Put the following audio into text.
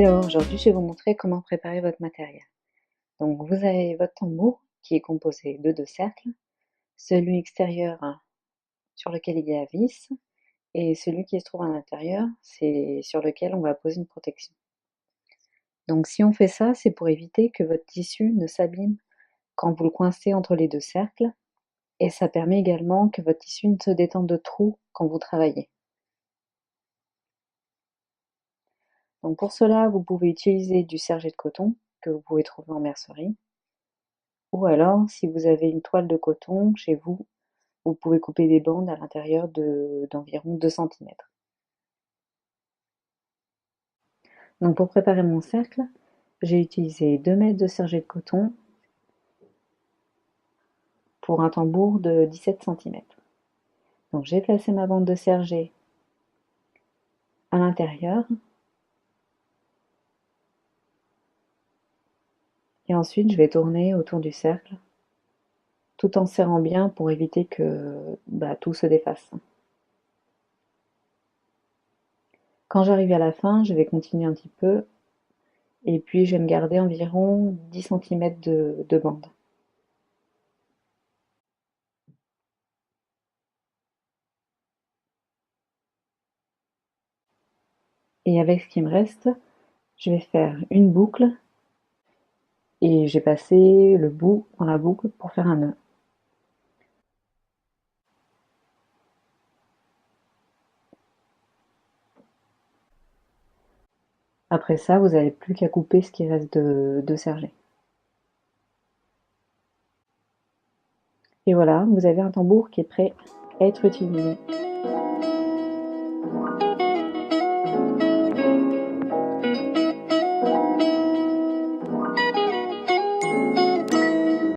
Alors aujourd'hui, je vais vous montrer comment préparer votre matériel. Donc vous avez votre tambour qui est composé de deux cercles, celui extérieur sur lequel il y a la vis et celui qui se trouve à l'intérieur, c'est sur lequel on va poser une protection. Donc si on fait ça, c'est pour éviter que votre tissu ne s'abîme quand vous le coincez entre les deux cercles et ça permet également que votre tissu ne se détende trop quand vous travaillez. Donc pour cela, vous pouvez utiliser du serge de coton que vous pouvez trouver en mercerie. Ou alors, si vous avez une toile de coton chez vous, vous pouvez couper des bandes à l'intérieur d'environ 2 centimètres. Donc pour préparer mon cercle, j'ai utilisé 2 mètres de serge de coton pour un tambour de 17 centimètres. Donc j'ai placé ma bande de serger à l'intérieur et ensuite je vais tourner autour du cercle tout en serrant bien pour éviter que tout se défasse. Quand j'arrive à la fin, je vais continuer un petit peu et puis je vais me garder environ 10 centimètres de bande. Et avec ce qui me reste, je vais faire une boucle et j'ai passé le bout dans la boucle pour faire un nœud. Après ça, vous n'avez plus qu'à couper ce qui reste de serger. Et voilà, vous avez un tambour qui est prêt à être utilisé.